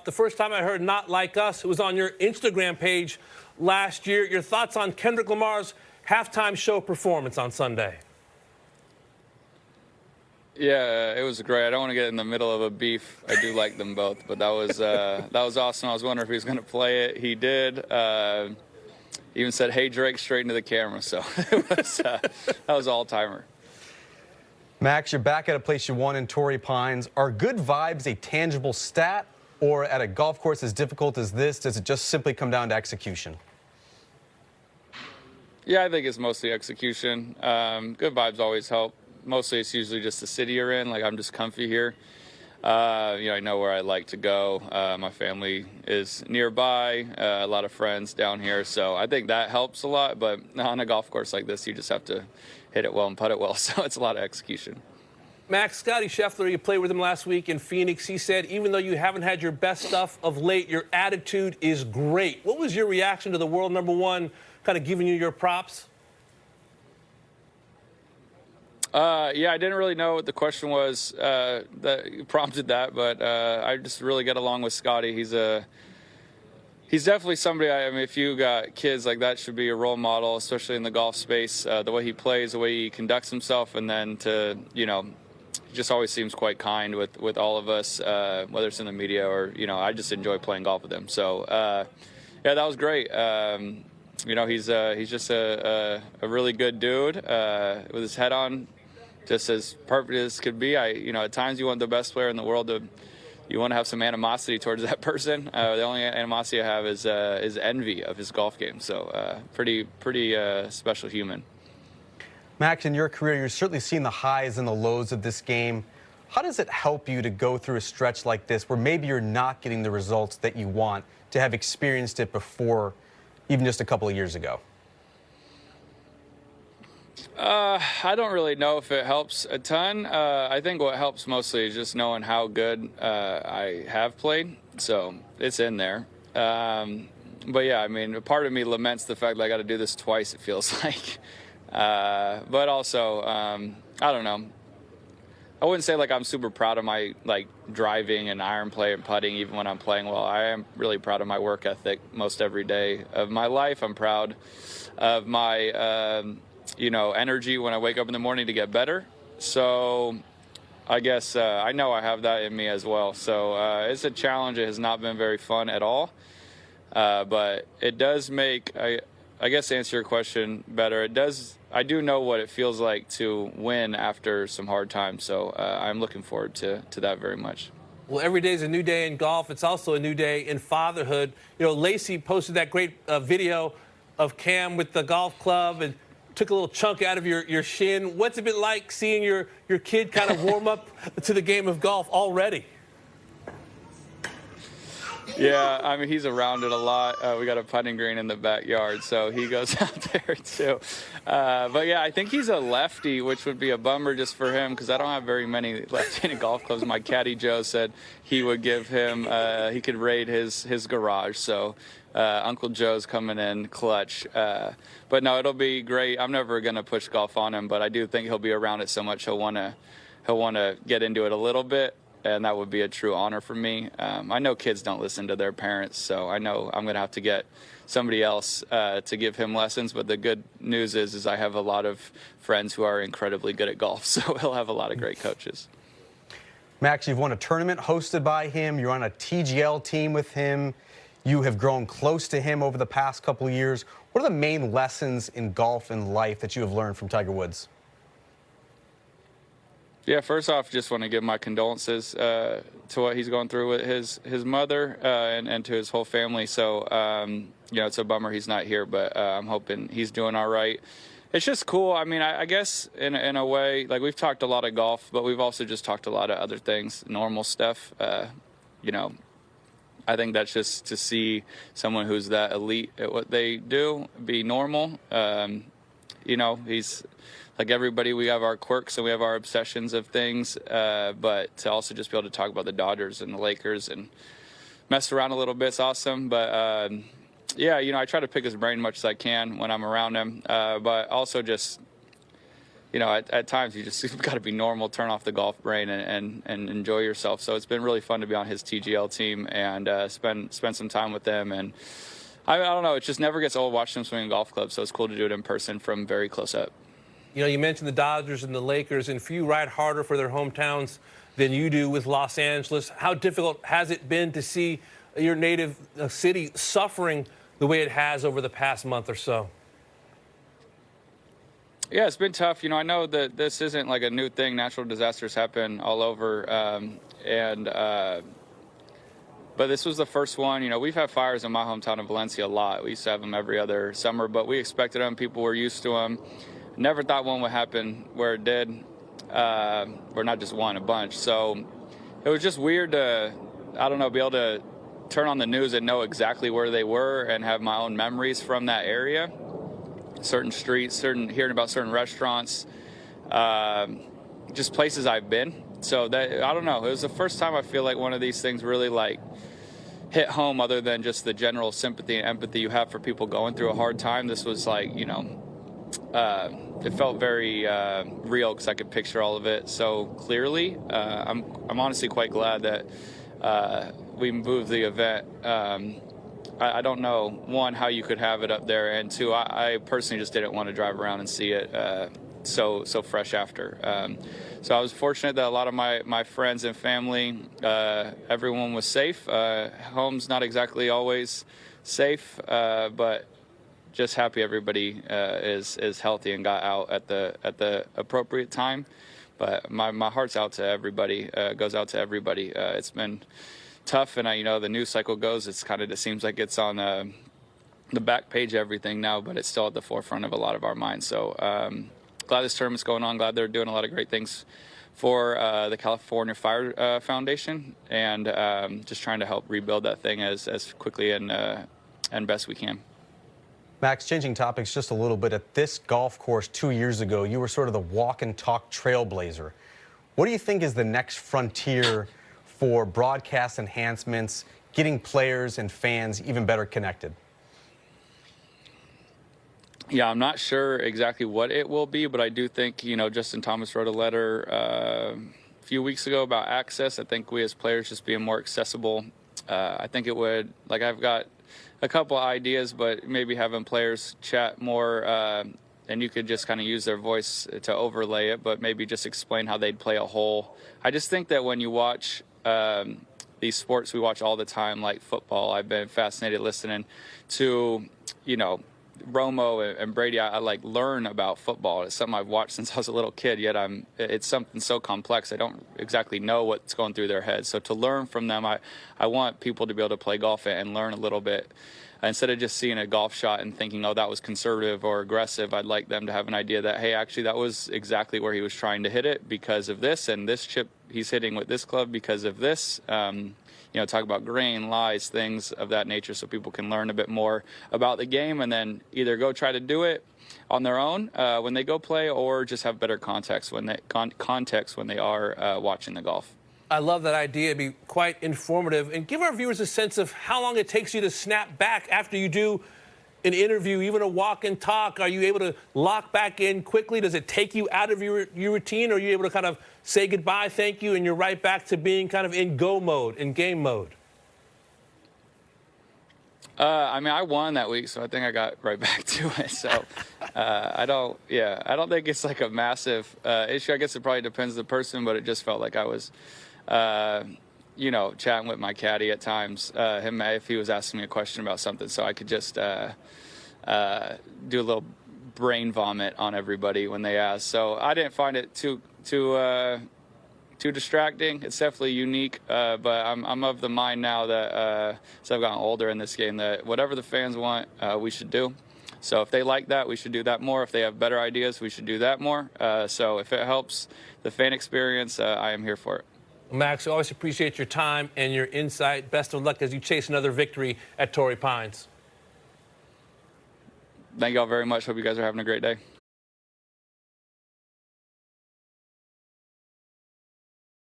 The first time I heard Not Like Us, it was on your Instagram page last year. Your thoughts on Kendrick Lamar's halftime show performance on Sunday? Yeah, it was great. I don't want to get in the middle of a beef. I do like them both, but that was awesome. I was wondering if he was going to play it. He did. Even said, "Hey Drake," straight into the camera. So that was all-timer. Max, you're back at a place you won in Torrey Pines. Are good vibes a tangible stat, or at a golf course as difficult as this, does it just simply come down to execution? Yeah, I think it's mostly execution. Good vibes always help. Mostly it's usually just the city you're in. Like, I'm just comfy here. I know where I like to go. My family is nearby, a lot of friends down here. So I think that helps a lot. But on a golf course like this, you just have to hit it well and putt it well. So it's a lot of execution. Max, Scottie Scheffler, you played with him last week in Phoenix. He said, even though you haven't had your best stuff of late, your attitude is great. What was your reaction to the world number one kind of giving you your props? Yeah, I didn't really know what the question was that prompted that, but I just really get along with Scottie. He's definitely somebody, I mean, if you got kids, like, that should be a role model, especially in the golf space, the way he plays, the way he conducts himself, and then just always seems quite kind with all of us, whether it's in the media or, I just enjoy playing golf with him. So, yeah, that was great. He's just a really good dude with his head on, just as perfect as could be. At times you want the best player in the world you want to have some animosity towards that person. The only animosity I have is envy of his golf game. So pretty special human. Max, in your career, you're certainly seeing the highs and the lows of this game. How does it help you to go through a stretch like this where maybe you're not getting the results that you want, to have experienced it before, even just a couple of years ago? I don't really know if it helps a ton. I think what helps mostly is just knowing how good I have played. So it's in there. But yeah, I mean, a part of me laments the fact that I got to do this twice, it feels like. But also, I don't know. I wouldn't say like I'm super proud of my driving and iron play and putting even when I'm playing well. I am really proud of my work ethic most every day of my life. I'm proud of my energy when I wake up in the morning to get better. So I guess I know I have that in me as well. So it's a challenge. It has not been very fun at all. But it does make, I guess to answer your question better, I do know what it feels like to win after some hard times. So I'm looking forward to that very much. Well, every day is a new day in golf. It's also a new day in fatherhood. Lacey posted that great video of Cam with the golf club and took a little chunk out of your shin. What's it been like seeing your kid kind of warm up to the game of golf already? Yeah, I mean, he's around it a lot. We got a putting green in the backyard, so he goes out there too. But yeah, I think he's a lefty, which would be a bummer just for him because I don't have very many left-handed golf clubs. My caddy Joe said he would give him, he could raid his garage. So Uncle Joe's coming in clutch. But no, it'll be great. I'm never going to push golf on him, but I do think he'll be around it so much he'll want to get into it a little bit. And that would be a true honor for me. I know kids don't listen to their parents, so I know I'm going to have to get somebody else to give him lessons. But the good news is I have a lot of friends who are incredibly good at golf, so he'll have a lot of great coaches. Max, you've won a tournament hosted by him. You're on a TGL team with him. You have grown close to him over the past couple of years. What are the main lessons in golf and life that you have learned from Tiger Woods? Yeah, first off, just want to give my condolences to what he's going through with his mother and to his whole family. So, it's a bummer he's not here, but I'm hoping he's doing all right. It's just cool. I mean, I guess in a way, like, we've talked a lot of golf, but we've also just talked a lot of other things, normal stuff. I think that's just to see someone who's that elite at what they do be normal. He's like everybody, we have our quirks and we have our obsessions of things, but to also just be able to talk about the Dodgers and the Lakers and mess around a little bit is awesome. But I try to pick his brain as much as I can when I'm around him, but also just you know, at times you just got to be normal, turn off the golf brain, and enjoy yourself. So it's been really fun to be on his TGL team and spend some time with them. And I don't know, it just never gets old watching them swing in golf clubs. So it's cool to do it in person from very close up. You know, you mentioned the Dodgers and the Lakers, and few ride harder for their hometowns than you do with Los Angeles. How difficult has it been to see your native city suffering the way it has over the past month or so? Yeah, it's been tough. You know, I know that this isn't like a new thing. Natural disasters happen all over. But this was the first one. You know, we've had fires in my hometown of Valencia a lot. We used to have them every other summer, but we expected them. People were used to them. Never thought one would happen where it did. Or not just one, a bunch. So it was just weird to, I don't know, be able to turn on the news and know exactly where they were and have my own memories from that area. Certain streets, hearing about certain restaurants, just places I've been. So that, I don't know, it was the first time I feel like one of these things really like hit home, other than just the general sympathy and empathy you have for people going through a hard time. This was like, you know, it felt very real because I could picture all of it so clearly. I'm honestly quite glad that we moved the event. I don't know, one, how you could have it up there, and two, I personally just didn't want to drive around and see it so fresh after. So I was fortunate that a lot of my friends and family, everyone was safe. Home's not exactly always safe, but just happy everybody is healthy and got out at the appropriate time. But my heart's out to everybody, goes out to everybody. It's been tough, and you know, the news cycle goes, it's kind of, it seems like it's on the back page of everything now, but it's still at the forefront of a lot of our minds. So glad this tournament's going on, glad they're doing a lot of great things for the California Fire Foundation, and just trying to help rebuild that thing as quickly and best we can. Max, changing topics just a little bit, at this golf course 2 years ago, you were sort of the walk and talk trailblazer. What do you think is the next frontier for broadcast enhancements, getting players and fans even better connected? Yeah, I'm not sure exactly what it will be, but I do think, you know, Justin Thomas wrote a letter a few weeks ago about access. I think we as players just being more accessible. I think it would, like, I've got a couple ideas, but maybe having players chat more, and you could just kind of use their voice to overlay it, but maybe just explain how they'd play a hole. I just think that when you watch these sports we watch all the time, like football, I've been fascinated listening to, you know, Romo and Brady. I like learn about football. It's something I've watched since I was a little kid, yet it's something so complex I don't exactly know what's going through their heads. So to learn from them, I want people to be able to play golf and learn a little bit. Instead of just seeing a golf shot and thinking, oh, that was conservative or aggressive, I'd like them to have an idea that, hey, actually that was exactly where he was trying to hit it because of this, and this chip he's hitting with this club because of this. You know, talk about grain, lies, things of that nature, so people can learn a bit more about the game and then either go try to do it on their own when they go play, or just have better context when they are watching the golf. I love that idea. It'd be quite informative. And give our viewers a sense of how long it takes you to snap back after you do an interview, even a walk and talk. Are you able to lock back in quickly? Does it take you out of your routine? Or are you able to kind of say goodbye, thank you, and you're right back to being kind of in go mode, in game mode? I mean, I won that week, so I think I got right back to it. So I don't think it's like a massive issue. I guess it probably depends on the person, but it just felt like I was you know, chatting with my caddy at times, him if he was asking me a question about something, so I could just do a little brain vomit on everybody when they asked. So I didn't find it too distracting. It's definitely unique, but I'm of the mind now that as I've gotten older in this game, that whatever the fans want, we should do. So if they like that, we should do that more. If they have better ideas, we should do that more. So if it helps the fan experience, I am here for it. Max, I always appreciate your time and your insight. Best of luck as you chase another victory at Torrey Pines. Thank you all very much. Hope you guys are having a great day.